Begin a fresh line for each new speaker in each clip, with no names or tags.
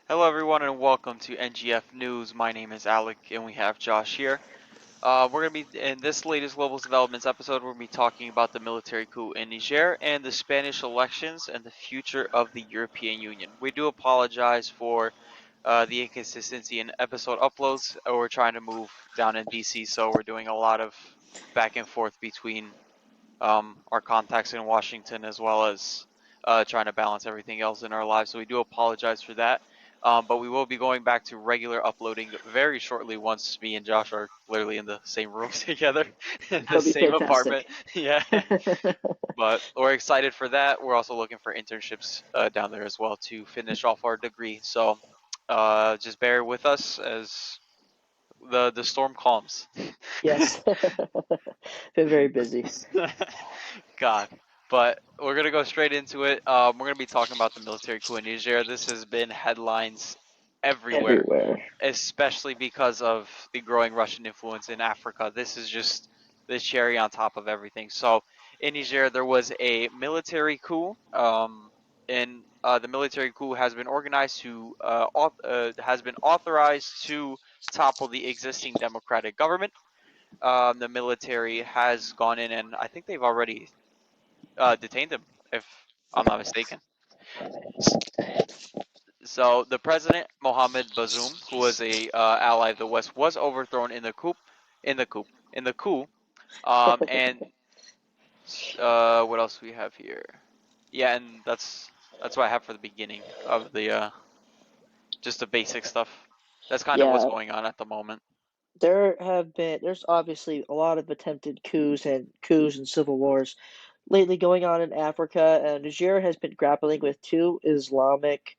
Hello, everyone, and welcome to NGF News. My name is Alec, and we have Josh here. We're going to be in this latest global developments episode. We're going to be talking about the military coup in Niger and the Spanish elections and the future of the European Union. We do apologize for the inconsistency in episode uploads. We're trying to move down in DC, so we're doing a lot of back and forth between our contacts in Washington, as well as trying to balance everything else in our lives. So we do apologize for that. But we will be going back to regular uploading very shortly once me and Josh are literally in the same room together in the
That'll be
same apartment.
fantastic.
Yeah. But we're excited for that. We're also looking for internships down there as well to finish off our degree. So just bear with us as the storm calms.
Yes. Been very busy.
God. But we're gonna go straight into it. We're gonna be talking about the military coup in Niger. This has been headlines everywhere,
Everywhere.
especially because of the growing Russian influence in Africa. This is just the cherry on top of everything. So in Niger, there was a military coup. And the military coup has been organized to has been authorized to topple the existing democratic government. The military has gone in, and I think they've already detained him, if I'm not mistaken. So the president Mohamed Bazoum, who was a ally of the West, was overthrown in the coup. And what else we have here? Yeah, and that's what I have for the beginning of the just the basic stuff. That's kind of what's
Yeah,
going on at the moment.
there's obviously a lot of attempted coups and civil wars lately going on in Africa, and Niger has been grappling with two Islamic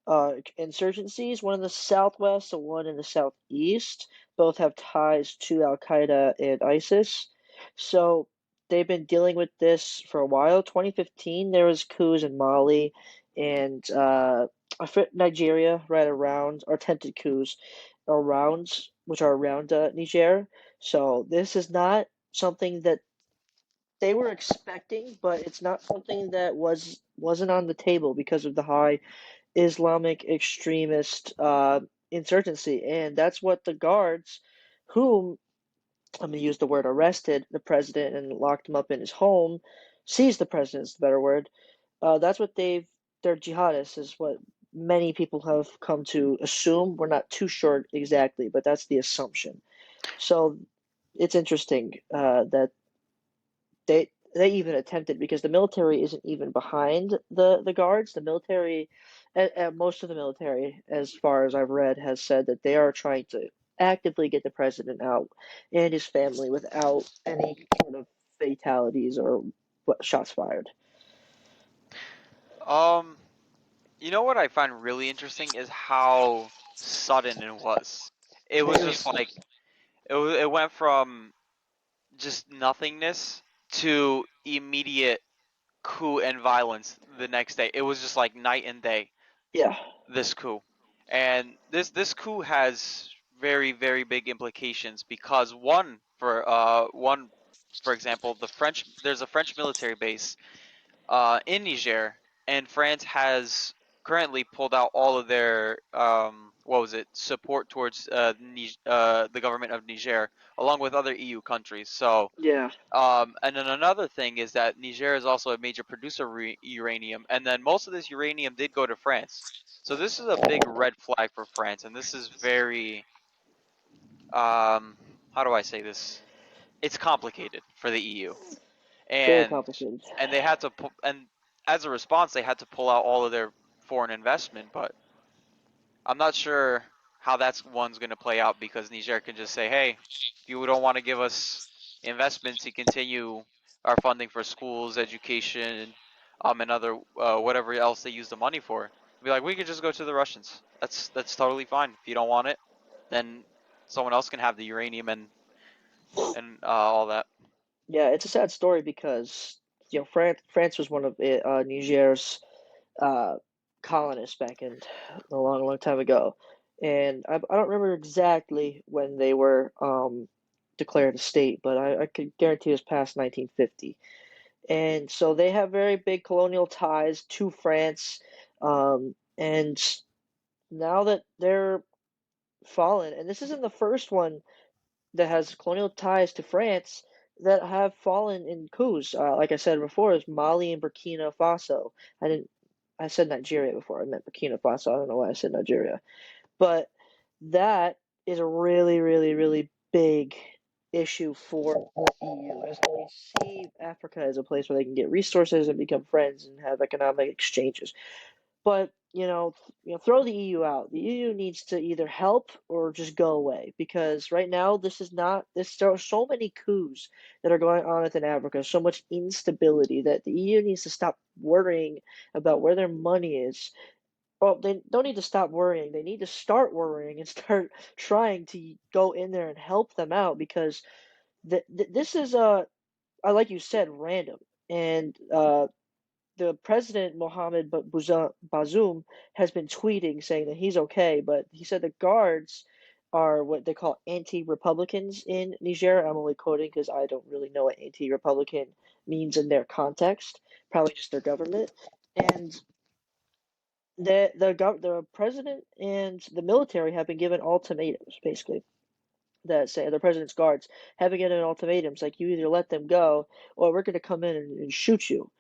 insurgencies, one in the southwest and one in the southeast. Both have ties to Al Qaeda and ISIS. So they've been dealing with this for a while. 2015, there was coups in Mali and Nigeria, right around, or attempted coups around, which are around Niger. So this is not something that they were expecting, but it's not something that wasn't on the table because of the high Islamic extremist insurgency, and that's what the guards, whom I'm going to use the word arrested the president and locked him up in his home, seized the president is the better word. That's what they're jihadists, is what many people have come to assume. We're not too sure exactly, but that's the assumption. So it's interesting that they even attempted, because the military isn't even behind the guards. The military, and most of the military, as far as I've read, has said that they are trying to actively get the president out and his family without any sort of fatalities or shots fired.
Um, you know what I find really interesting is how sudden it was. It was
Very
just
sudden.
like it went from just nothingness to immediate coup and violence the next day. It was just like night and day,
Yeah.
this coup. And this coup has very big implications because one for example, there's a French military base in Niger, and France has currently pulled out all of their what was it support towards the government of Niger, along with other EU countries. So
Yeah.
and then another thing is that Niger is also a major producer of uranium, and then most of this uranium did go to France. So this is a big red flag for France, and this is very how do I say this? It's complicated for the EU,
Very
and
complicated.
they had to and as a response they had to pull out all of their foreign investment. But I'm not sure how that's one's going to play out because Niger can just say, hey, if you don't want to give us investments to continue our funding for schools, education, and other whatever else they use the money for, be like, we could just go to the Russians. That's totally fine. If you don't want it, then someone else can have the uranium and all that.
Yeah, it's a sad story because France was one of Niger's uh, colonists back in a long time ago, and I don't remember exactly when they were declared a state, but I could guarantee it was past 1950. And so they have very big colonial ties to France, and now that they're fallen, and this isn't the first one that has colonial ties to France that have fallen in coups. Like I said before, is Mali and Burkina Faso. I didn't. I said Nigeria before. I meant Burkina Faso. I don't know why I said Nigeria, but that is a really, really, really big issue for the EU as they see Africa as a place where they can get resources and become friends and have economic exchanges. But throw the EU out. The EU needs to either help or just go away because right now this is not this there are so many coups that are going on within Africa, so much instability that the EU needs to stop worrying about where their money is. Well, they don't need to stop worrying. They need to start worrying and start trying to go in there and help them out because this is like you said, random. And the president Mohamed Bazoum has been tweeting saying that he's okay, but he said the guards are what they call anti-Republicans in Niger. I'm only quoting because I don't really know what anti-Republican means in their context. Probably just their government. And the president and the military have been given ultimatums, basically. That say the president's guards have been given ultimatums like you either let them go or we're going to come in and shoot you.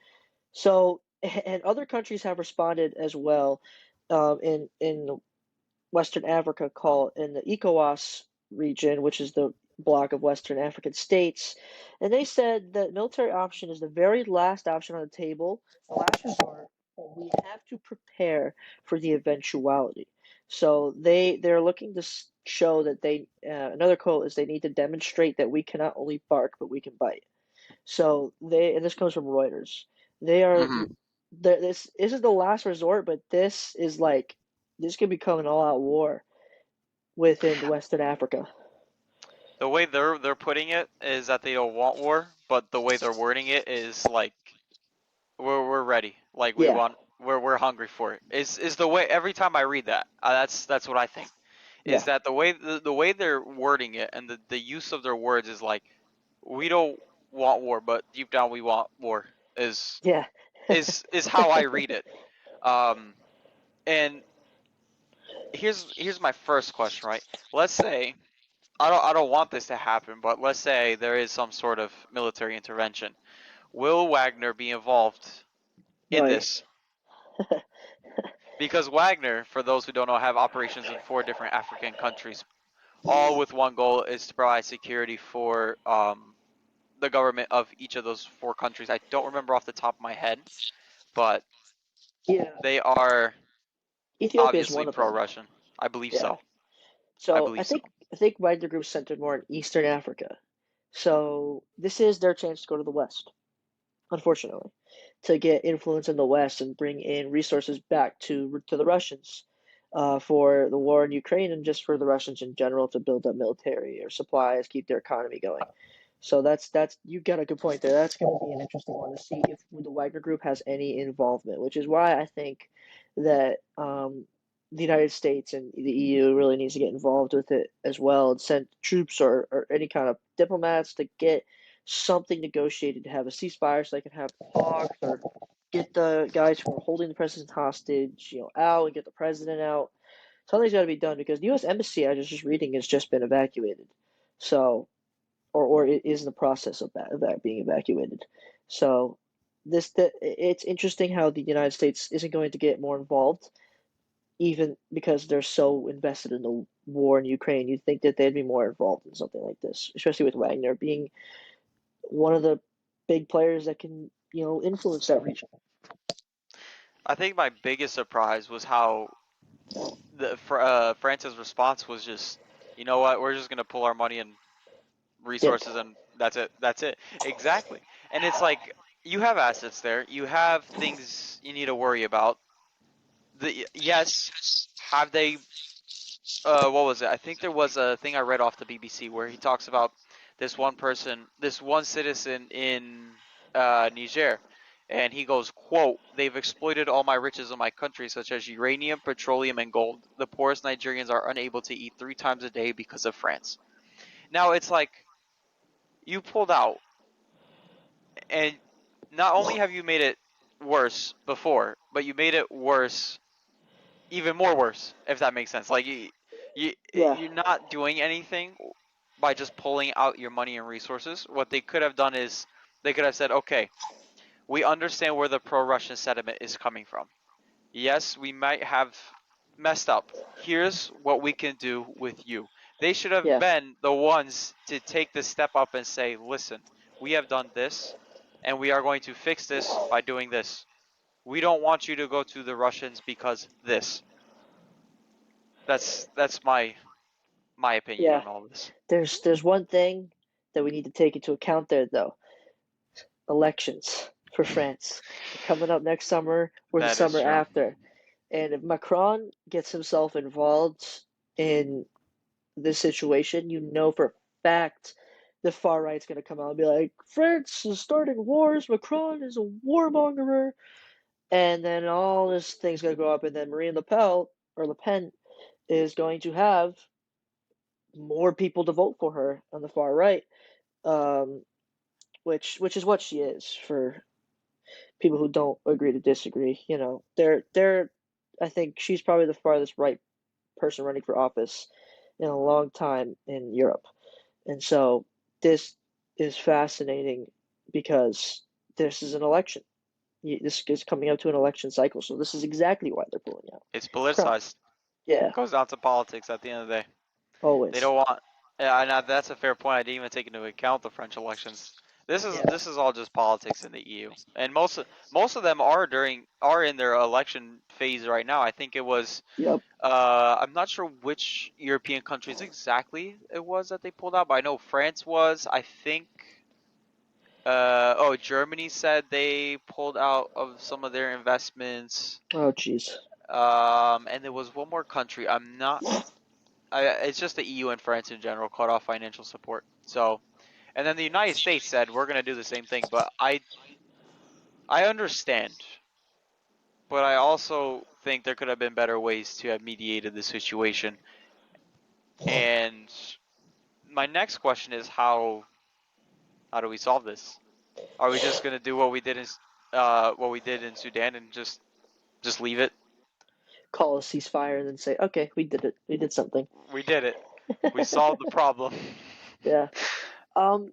So, and other countries have responded as well, in Western Africa, called in the ECOWAS region, which is the bloc of Western African states, and they said that military option is the very last option on the table, the last resort, but we have to prepare for the eventuality. So they're looking to show that another quote is they need to demonstrate that we cannot only bark but we can bite. So and this comes from Reuters. They are,
Hmm.
this is the last resort, but this could become an all-out war within Western Africa.
The way they're putting it is that they don't want war, but the way they're wording it is like we're ready, like we
Yeah,
want, we're hungry for it. Is the way every time I read that, that's what I think. Is
yeah,
that the way they're wording it and the use of their words is like we don't want war, but deep down we want war. Is
yeah.
is how I read it. Um, and here's my first question, right? Let's say I don't want this to happen, but let's say there is some sort of military intervention. Will Wagner be involved in
Right.
this? Because Wagner, for those who don't know, have operations in 4 different African countries, all with one goal is to provide security for the government of each of those 4 countries. I don't remember off the top of my head, but
Yeah.
they are
Ethiopia is
obviously
one of them.
pro-Russian. I believe
Yeah.
so. I
So I
believe so.
think I think Wagner Group's centered more in Eastern Africa. So this is their chance to go to the West, unfortunately, to get influence in the West and bring in resources back to the Russians, for the war in Ukraine and just for the Russians in general to build up military or supplies, keep their economy going. So that's you got a good point there. That's going to be an interesting one to see if the Wagner Group has any involvement, which is why I think that the United States and the EU really needs to get involved with it as well and send troops or any kind of diplomats to get something negotiated to have a ceasefire so they can have talks or get the guys who are holding the president hostage, out and get the president out. Something's got to be done because the U.S. embassy, I was just reading, has just been evacuated. So or it is in the process of that being evacuated. So it's interesting how the United States isn't going to get more involved, even because they're so invested in the war in Ukraine. You'd think that they'd be more involved in something like this, especially with Wagner being one of the big players that can, influence that region.
I think my biggest surprise was how France's response was just, you know what, we're just gonna pull our money and
Dip.
resources and that's it. That's it. Exactly. And it's like you have assets there. You have things you need to worry about. Yes, have they what was it? I think there was a thing I read off the BBC where he talks about this one person, this one citizen in Niger, and he goes, "quote They've exploited all my riches in my country, such as uranium, petroleum, and gold. The poorest Nigerians are unable to eat 3 times a day because of France." Now it's like you pulled out, and not only have you made it worse before, but you made it worse even more worse, if that makes sense. Like
Yeah,
you're not doing anything by just pulling out your money and resources. What they could have done is they could have said, okay, we understand where the pro-Russian sentiment is coming from. Yes, we might have messed up. Here's what we can do with you. They should have
yeah,
been the ones to take the step up and say, listen, we have done this, and we are going to fix this by doing this. We don't want you to go to the Russians because this. That's my opinion
yeah.
on all this.
There's one thing that we need to take into account there, though. Elections for France. They're coming up next summer or the
That is
summer
true.
after. And if Macron gets himself involved in this situation, you know for a fact the far right's going to come out and be like, France is starting wars, Macron is a warmonger, and then all this thing's going to go up, and then Marine Le Pen, or Le Pen, is going to have more people to vote for her on the far right, um, which is what she is for people who don't agree to disagree. You know, they're I think she's probably the farthest right person running for office in a long time in Europe. And so this is fascinating because this is an election. This is coming up to an election cycle, so this is exactly why they're pulling out.
It's
Crap.
politicized.
Yeah,
Goes down to politics at the end of the day. They
always.
don't want. Yeah, and that's a fair point. I didn't even take into account the French elections.
Yeah.
This is all just politics in the EU, and most of them are in their election phase right now. I think it was.
Yep.
I'm not sure which European countries exactly it was that they pulled out, but I know France was. I think. Germany said they pulled out of some of their investments.
Oh, jeez.
And there was one more country. I'm not. It's just the EU and France in general cut off financial support. So, and then the United States said we're going to do the same thing. But I understand, but I also think there could have been better ways to have mediated the situation. And my next question is how do we solve this? Are we just going to do what we did in Sudan and just leave it?
Call a ceasefire and then say, okay, we did it. We did something.
We did it. We solved the problem.
Yeah. Um,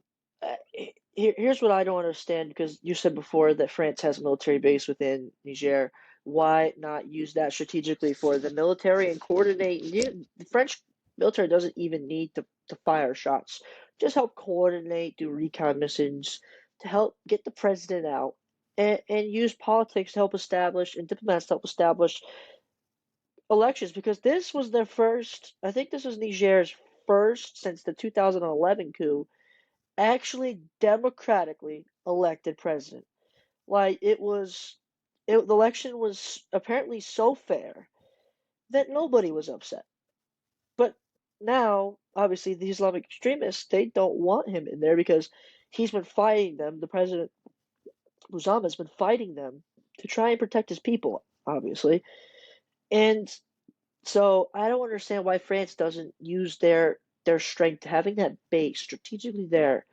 here's what I don't understand because you said before that France has a military base within Niger. Why not use that strategically for the military and coordinate? The French military doesn't even need to fire shots. Just help coordinate, do recon missions to help get the president out and use politics to help establish and diplomats to help establish elections because this was their first, I think this was Niger's first since the 2011 coup actually democratically elected president. Like the election was apparently so fair that nobody was upset. But now, obviously, the Islamic extremists they don't want him in there because he's been fighting them. The president Buzama has been fighting them to try and protect his people, obviously. And so I don't understand why France doesn't use their strength, having that base strategically there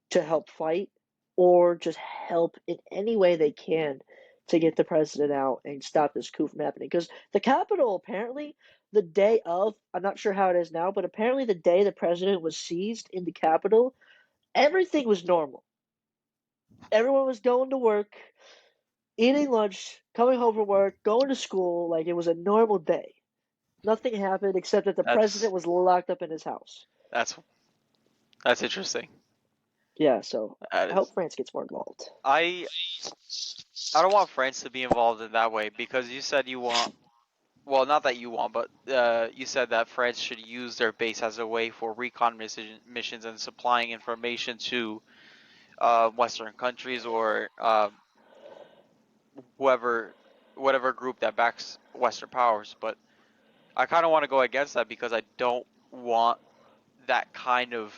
to help fight or just help in any way they can to get the president out and stop this coup from happening. Because the Capitol, apparently, the day of, I'm not sure how it is now, but apparently the day the president was seized in the Capitol, everything was normal. Everyone was going to work, eating lunch, coming home from work, going to school, like it was a normal day. Nothing happened except that the
That's
president was locked up in his house.
that's that's interesting.
Yeah, so
That
I
is.
hope France gets more involved.
I I don't want France to be involved in that way because you said you want. Well, not that you want, but you said that France should use their base as a way for recon missions and supplying information to Western countries or whoever, whatever group that backs Western powers. But I kind of want to go against that because I don't want that kind of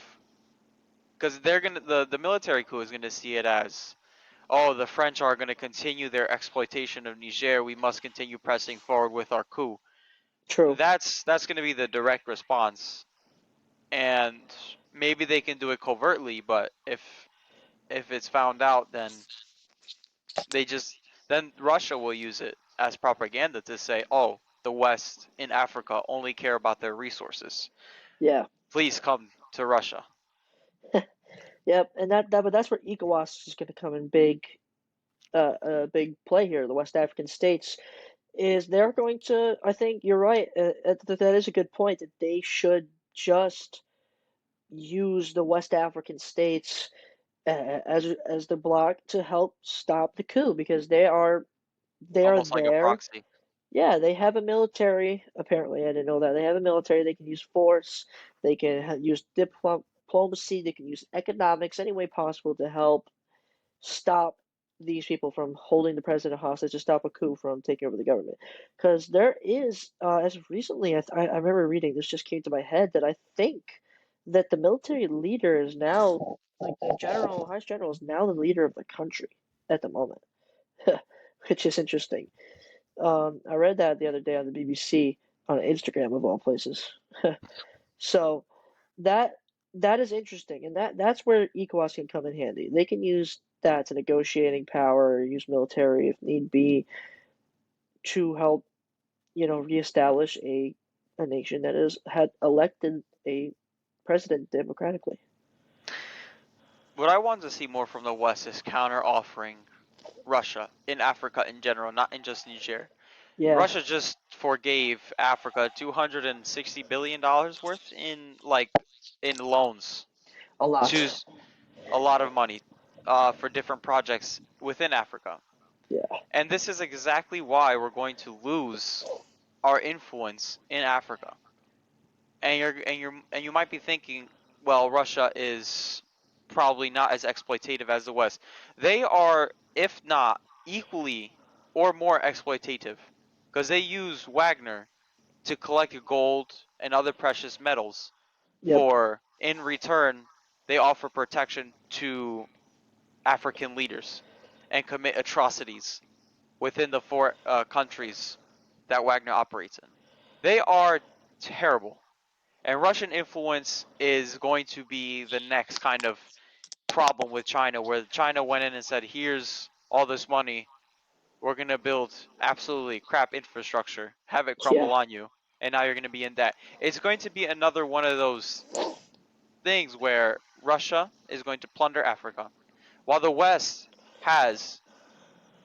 because they're gonna the military coup is gonna see it as, oh, the French are gonna continue their exploitation of Niger. We must continue pressing forward with our coup.
True.
That's gonna be the direct response, and maybe they can do it covertly. But if it's found out, then they just then Russia will use it. as propaganda to say, oh, the West in Africa only care about their resources.
Yeah.
Please come to Russia.
Yep. And but that's where ECOWAS is going to come in big play here. The West African states is they're going to. I think you're right. That is a good point. That they should just use the West African states as the bloc to help stop the coup because they are
Almost like a
there.
proxy.
Yeah, they have a military. Apparently, I didn't know that they have a military. They can use force. They can use diplomacy. They can use economics any way possible to help stop these people from holding the president hostage, to stop a coup from taking over the government. Because there is, as of recently, I remember reading this just came to my head that I think that the military leader is now, like the general, highest general is now the leader of the country at the moment, which is interesting. I read that the other day on the BBC on Instagram of all places. So that that is interesting, and that's where ECOWAS can come in handy. They can use that to negotiating power, or use military if need be, to help reestablish a nation that has had elected a president democratically.
What I want to see more from the West is counter offering Russia in Africa in general, not in just Niger.
Yeah,
Russia just forgave Africa $260 billion worth in loans
a
to
lot.
a lot of money for different projects within Africa.
Yeah,
And this is exactly why we're going to lose our influence in Africa. And you might be thinking, well, Russia is probably not as exploitative as the West. They are, if not equally or more exploitative, because they use Wagner to collect gold and other precious metals.
yep,
For in return, they offer protection to African leaders and commit atrocities within the four countries that Wagner operates in. They are terrible. And Russian influence is going to be the next kind of problem with China, where China went in and said, here's all this money. We're going to build absolutely crap infrastructure, have it
yeah,
crumble on you, and now you're going to be in debt. It's going to be another one of those things where Russia is going to plunder Africa, while the West has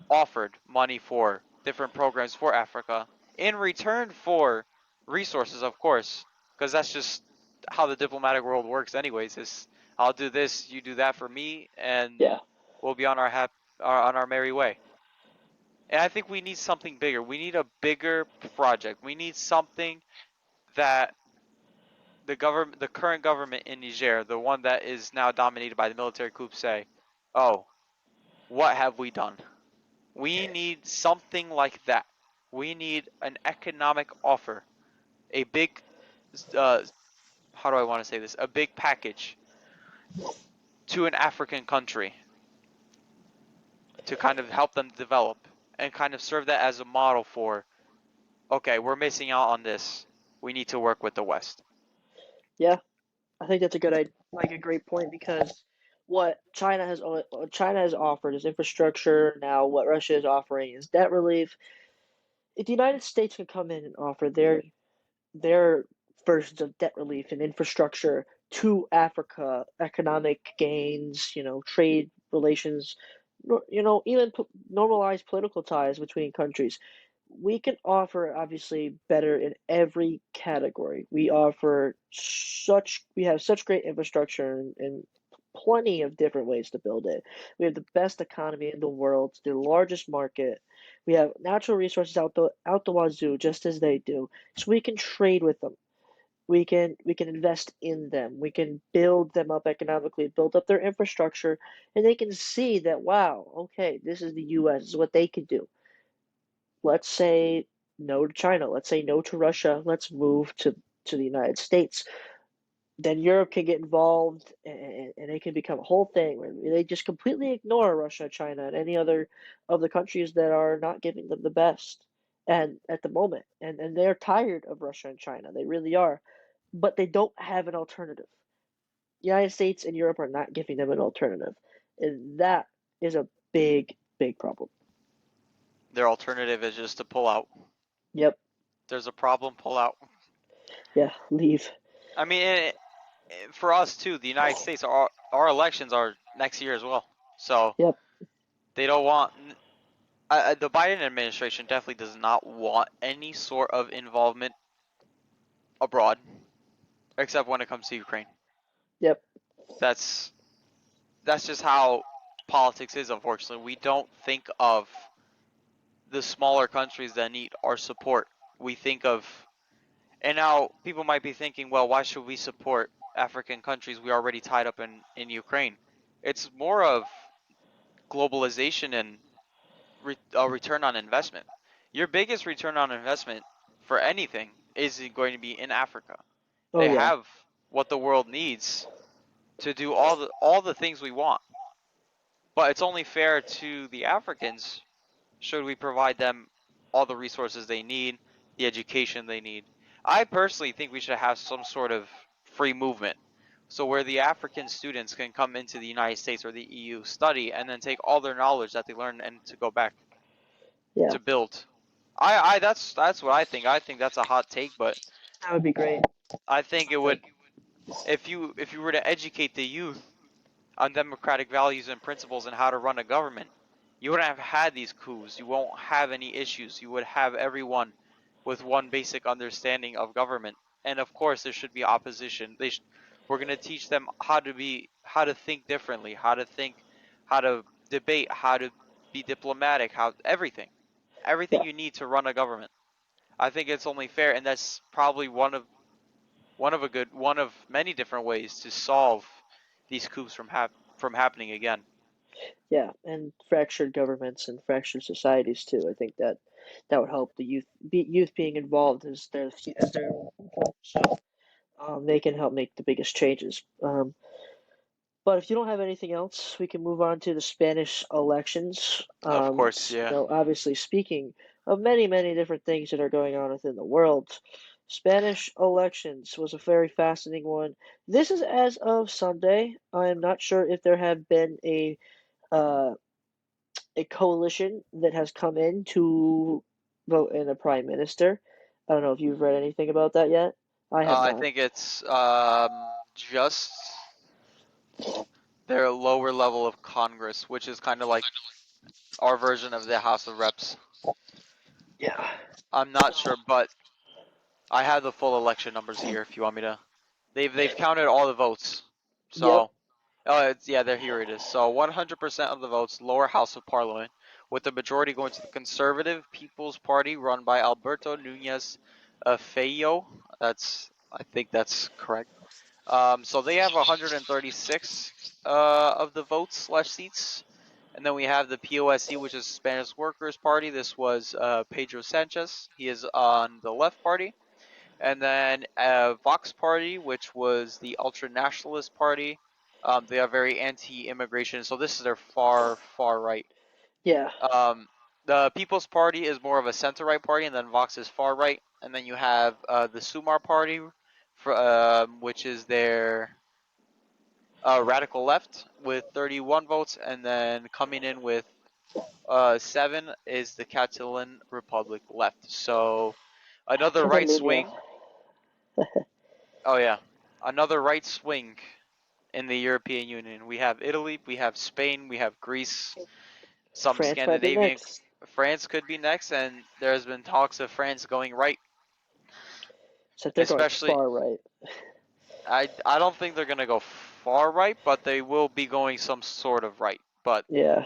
offered money for different programs for Africa in return for resources, of course, because that's just how the diplomatic world works, anyways. Is I'll do this, you do that for me, and
yeah,
we'll be on our merry way. And I think we need something bigger. We need a bigger project. We need something that the current government in Niger, the one that is now dominated by the military coup, say, "Oh, what have we done?" We need something like that. We need an economic offer, a big, uh, how do I want to say this? A big package to an African country to kind of help them develop and kind of serve that as a model for, okay, we're missing out on this. We need to work with the West.
yeah. I think that's a great point because what China has offered is infrastructure. Now, what Russia is offering is debt relief. If the United States can come in and offer their versions of debt relief and infrastructure to Africa, economic gains, trade relations, even normalize political ties between countries. We can offer obviously better in every category. We have such great infrastructure and plenty of different ways to build it. We have the best economy in the world, the largest market. We have natural resources out the wazoo, just as they do. So we can trade with them. We can invest in them. We can build them up economically, build up their infrastructure, and they can see that, wow, okay, this is the US, this is what they could do. Let's say no to China. Let's say no to Russia. Let's move to the United States. Then Europe can get involved, and it can become a whole thing where they just completely ignore Russia, China, and any other of the countries that are not giving them the best and at the moment. And they're tired of Russia and China. They really are. But they don't have an alternative. The United States and Europe are not giving them an alternative. And that is a big, big problem.
Their alternative is just to pull out.
Yep.
There's a problem, pull out.
Yeah. Leave.
I mean, for us too, the United States, our elections are next year as well. So
Yep.
they don't want the Biden administration definitely does not want any sort of involvement abroad, except when it comes to Ukraine.
Yep.
That's that's just how politics is. Unfortunately, we don't think of the smaller countries that need our support. We think of, and now people might be thinking, well, why should we support African countries we already tied up in Ukraine? It's more of globalization and a return on investment. Your biggest return on investment for anything is going to be in Africa.
Oh
They
yeah.
have what the world needs to do all the things we want. But it's only fair to the Africans should we provide them all the resources they need, the education they need. I personally think we should have some sort of free movement. So where the African students can come into the United States or the EU, study, and then take all their knowledge that they learn and to go back
Yeah.
to build. I that's what I think. I think that's a hot take, but
That would be great.
I think it
I
would
think.
if you were to educate the youth on democratic values and principles and how to run a government, you wouldn't have had these coups. You won't have any issues. You would have everyone with one basic understanding of government. And of course, there should be opposition. We're going to teach them how to think differently, how to think, how to debate, how to be diplomatic, how everything
Yeah.
you need to run a government. I think it's only fair, and that's probably one of many different ways to solve these coups from happening again.
Yeah. And fractured governments and fractured societies too. I think that that would help the youth being involved as their so they can help make the biggest changes. But if you don't have anything else, we can move on to the Spanish elections.
Of course, yeah.
Obviously, speaking of many, many different things that are going on within the world, Spanish elections was a very fascinating one. This is as of Sunday. I am not sure if there have been uh, a coalition that has come in to vote in a prime minister. I don't know if you've read anything about that yet. I have
I
not.
think it's just their lower level of Congress, which is kind of like our version of the House of Reps.
Yeah.
I'm not sure, but I have the full election numbers here if you want me to. They've counted all the votes.
Yep.
So, yeah, there here it is. So 100% of the votes, lower house of parliament, with the majority going to the Conservative People's Party run by Alberto Núñez Feio. I think that's correct. So they have 136 of the votes slash seats. And then we have the POSC, which is Spanish Workers' Party. This was Pedro Sanchez. He is on the left party. And then Vox Party, which was the ultra nationalist party. They are very anti-immigration, so this is their far right.
Yeah.
Um, the People's Party is more of a center-right party, and then Vox is far right. And then you have the Sumar Party, which is their radical left with 31 votes, and then coming in with 7 is the Catalan Republic left. So another right
Catalonia.
swing. Oh yeah, another right swing in the European Union. We have Italy, we have Spain, we have Greece, some
France might be
Scandinavian.
next.
France could be next, and there's been talks of France going right,
Except they're going
especially.
far right.
I don't think they're gonna go far right, but they will be going some sort of right. But
Yeah.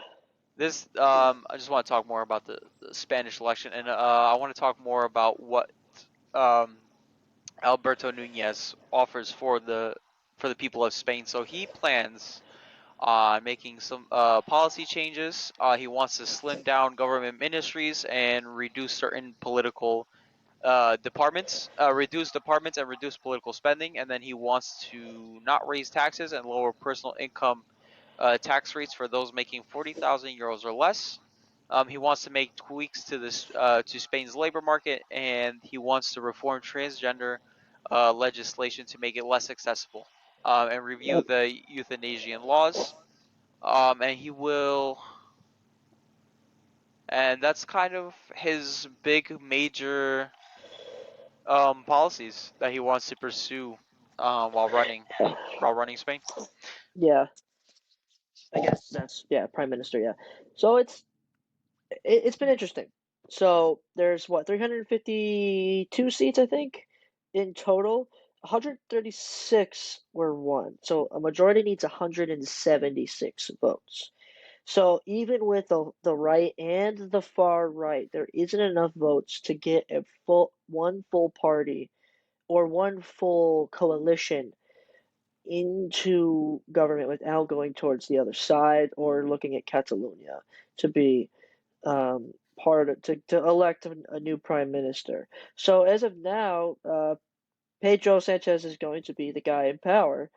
this I just want to talk more about the Spanish election, and I want to talk more about what um Alberto Nunez offers for the people of Spain. So he plans on making some policy changes. He wants to slim down government ministries and reduce certain political reduce departments and reduce political spending. And then he wants to not raise taxes and lower personal income tax rates for those making 40,000 euros or less. He wants to make tweaks to this to Spain's labor market, and he wants to reform transgender legislation to make it less accessible, and review
Yep.
the euthanasian laws. And and that's kind of his big major policies that he wants to pursue while running Spain.
Yeah, I guess that's yeah, prime minister. Yeah, so it's been interesting. So there's what 352 seats, I think, in total. 136 were won. So a majority needs 176 votes. So even with the right and the far right, there isn't enough votes to get a full party or one full coalition into government without going towards the other side or looking at Catalonia to be part of, to elect a new prime minister. So as of now, Pedro Sanchez is going to be the guy in power,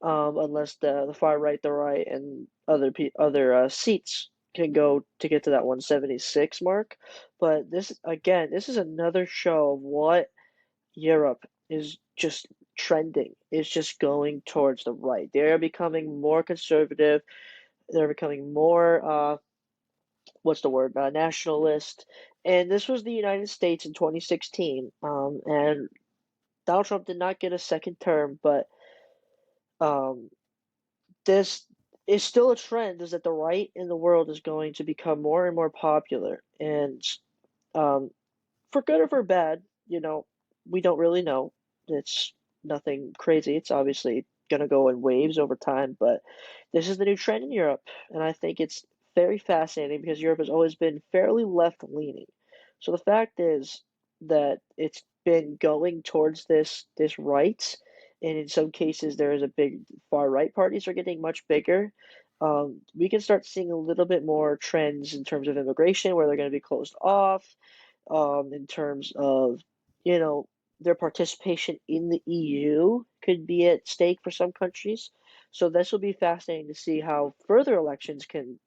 unless the far right, the right, and other seats can go to get to that 176 mark. But this again, this is another show of what Europe is just trending. Is just going towards the right. They're becoming more conservative. They're becoming more what's the word? Nationalist. And this was the United States in 2016. And Donald Trump did not get a second term, but um, this is still a trend. Is that the right in the world is going to become more and more popular, and um, for good or for bad, we don't really know. It's nothing crazy. It's obviously going to go in waves over time, but this is the new trend in Europe, and I think it's very fascinating because Europe has always been fairly left-leaning. So the fact is that it's been going towards this right, and in some cases there is a big far right parties are getting much bigger. We can start seeing a little bit more trends in terms of immigration where they're going to be closed off in terms of, you know, their participation in the EU could be at stake for some countries. So this will be fascinating to see how further elections can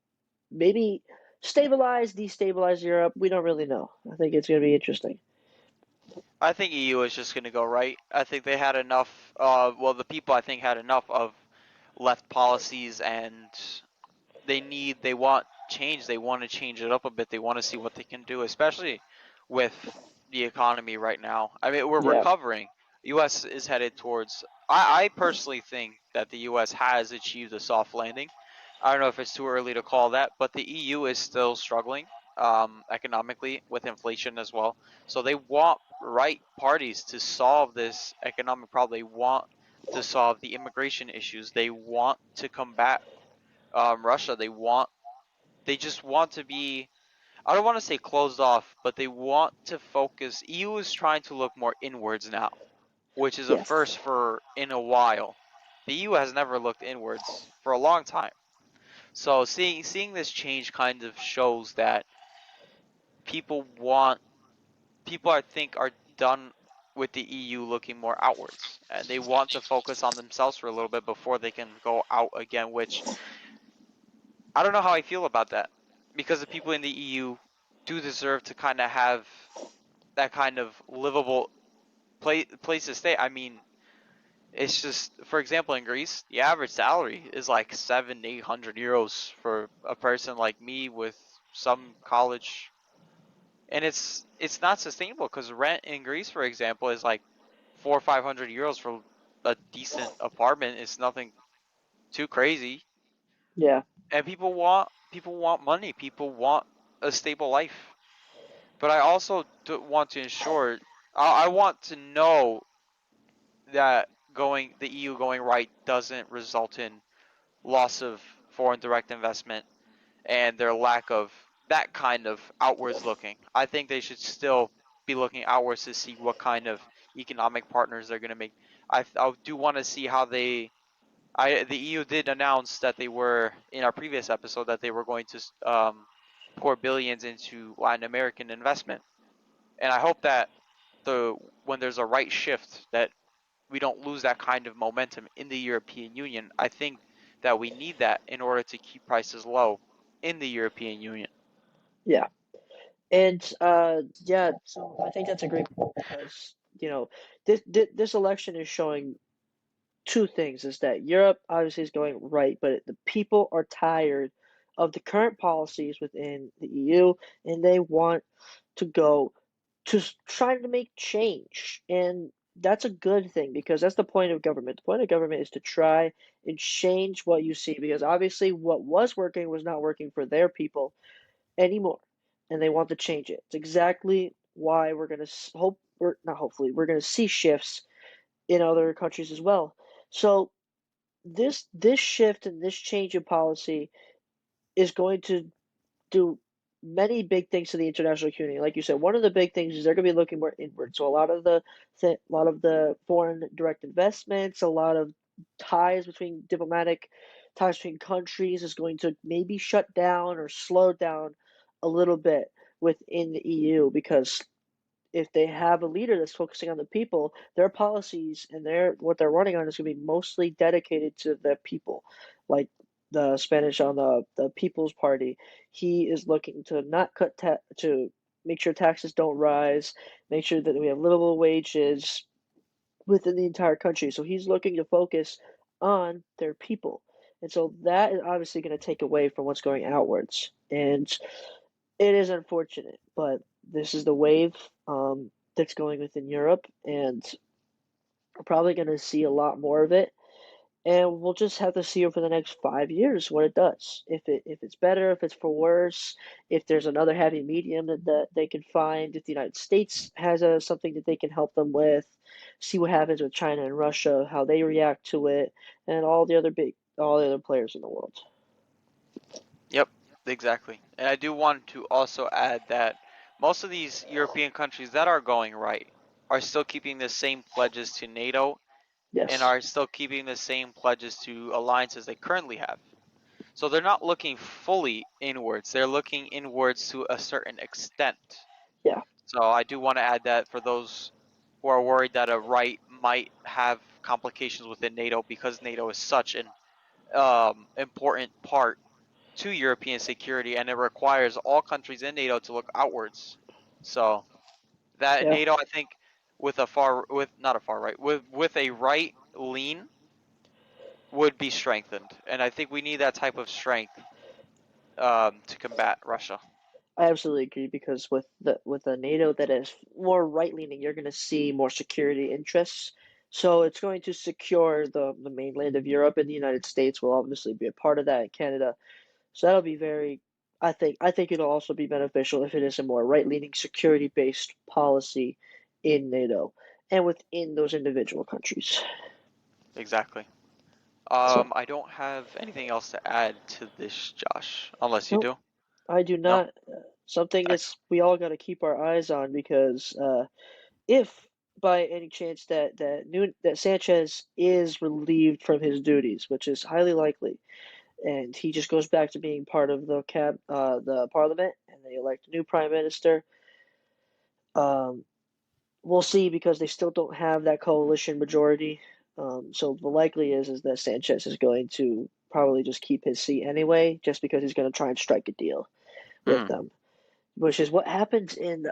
maybe stabilize, destabilize Europe. We don't really know. I think it's going to be interesting.
I think EU is just going to go right. I think they had enough. Well, the people I think had enough of left policies, and they want change. They want to change it up a bit. They want to see what they can do, especially with the economy right now. I mean, we're
Yeah,
recovering. U.S. is headed towards. I personally think that the U.S. has achieved a soft landing. I don't know if it's too early to call that, but the EU is still struggling economically with inflation as well. So they want right parties to solve this economic problem. They want to solve the immigration issues. They want to combat Russia. They just want to be. I don't want to say closed off, but they want to focus. EU is trying to look more inwards now, which is a
yes,
first for in a while. The EU has never looked inwards for a long time. So seeing this change kind of shows that people want people I think are done with the EU looking more outwards, and they want to focus on themselves for a little bit before they can go out again, which I don't know how I feel about that, because the people in the EU do deserve to kind of have that kind of livable place to stay. I mean, it's just, for example, in Greece, the average salary is like 700-800 euros for a person like me with some college, and it's not sustainable because rent in Greece, for example, is like 400 or 500 euros for a decent apartment. It's nothing too crazy,
yeah,
and people want money. People want a stable life. But I also want to ensure. I want to know that the EU going right doesn't result in loss of foreign direct investment and their lack of that kind of outwards looking. I think they should still be looking outwards to see what kind of economic partners they're going to make. I do want to see how the EU did announce that they were in our previous episode that they were going to pour billions into Latin American investment, and I hope that the when there's a right shift that we don't lose that kind of momentum in the European Union. I think that we need that in order to keep prices low in the European Union.
yeah. And yeah, so I think that's a great point because, this election is showing two things is that Europe obviously is going right, but the people are tired of the current policies within the EU, and they want to go to trying to make change. And that's a good thing because that's the point of government. The point of government is to try and change what you see because obviously what was working was not working for their people anymore, and they want to change it. It's exactly why we're going to hope we're not hopefully we're going to see shifts in other countries as well. So this shift and this change in policy is going to do many big things to the international community. Like you said, one of the big things is they're going to be looking more inward. So a lot of the foreign direct investments, a lot of ties between diplomatic ties between countries is going to maybe shut down or slow down a little bit within the EU because if they have a leader that's focusing on the people, their policies and their what they're running on is going to be mostly dedicated to the people, like the Spanish on the People's Party. He is looking to not to make sure taxes don't rise, make sure that we have livable wages within the entire country. So he's looking to focus on their people. And so that is obviously going to take away from what's going outwards. And it is unfortunate, but this is the wave that's going within Europe, and we're probably going to see a lot more of it. And we'll just have to see over the next 5 years what it does. If it's better, if it's for worse, if there's another happy medium that they can find, if the United States has something that they can help them with, see what happens with China and Russia, how they react to it, and all the other players in the world.
Yep, exactly. And I do want to also add that most of these European countries that are going right are still keeping the same pledges to NATO and
Yes.
are still keeping the same pledges to alliances they currently have. So they're not looking fully inwards, they're looking inwards to a certain extent.
Yeah.
So I do want to add that for those who are worried that a right might have complications within NATO because NATO is such an important part to European security, and it requires all countries in NATO to look outwards. So that
Yeah.
NATO, I think, with a far, with not a far right, with a right lean, would be strengthened, and I think we need that type of strength to combat Russia.
I absolutely agree because with a NATO that is more right leaning, you're going to see more security interests. So it's going to secure the mainland of Europe, and the United States will obviously be a part of that, and Canada. So that'll be very. I think it'll also be beneficial if it is a more right leaning security based policy in NATO and within those individual countries.
Exactly.
So
I don't have anything else to add to this, Josh, unless you
no,
do.
I do
No.
not. Something that's
Excellent.
we all got to keep our eyes on because if by any chance that Sanchez is relieved from his duties, which is highly likely, and he just goes back to being part of the parliament, and they elect a new prime minister. Um, we'll see because they still don't have that coalition majority. So the likely is that Sanchez is going to probably just keep his seat anyway, just because he's going to try and strike a deal with
Mm,
them, which is what happened in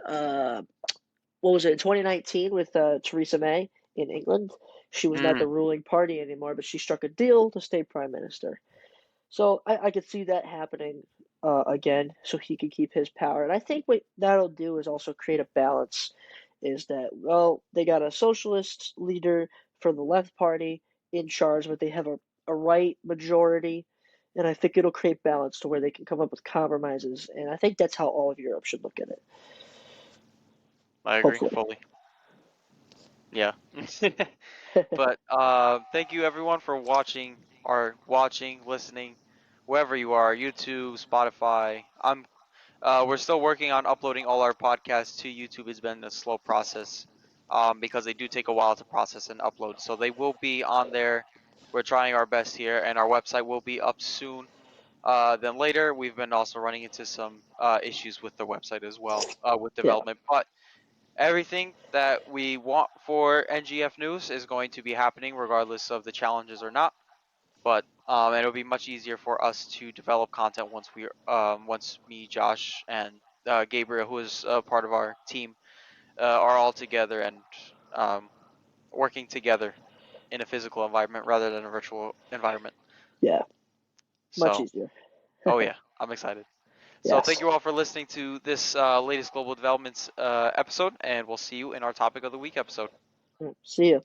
what was it, in 2019 with Theresa May in England. She was not the
mm,
ruling party anymore, but she struck a deal to stay prime minister. So I could see that happening again, so he could keep his power. And I think what that'll do is also create a balance. Is that well, they got a socialist leader for the left party in charge, but they have a right majority. And I think it'll create balance to where they can come up with compromises. And I think that's how all of Europe should look at it,
I agree
hopefully.
fully. Yeah. But thank you everyone for watching, listening, wherever you are, YouTube, Spotify. We're still working on uploading all our podcasts to YouTube. It's been a slow process, because they do take a while to process and upload. So they will be on there. We're trying our best here, and our website will be up soon. Then later, we've been also running into some issues with the website as well, with
Yeah,
development. But everything that we want for NGF News is going to be happening regardless of the challenges or not. But it'll be much easier for us to develop content once me, Josh, and Gabriel, who is part of our team, are all together and um, working together in a physical environment rather than a virtual environment.
yeah, much
So,
easier.
oh yeah. I'm excited. So thank
Yes.
you all for listening to this latest global developments episode, and we'll see you in our topic of the week episode.
See you.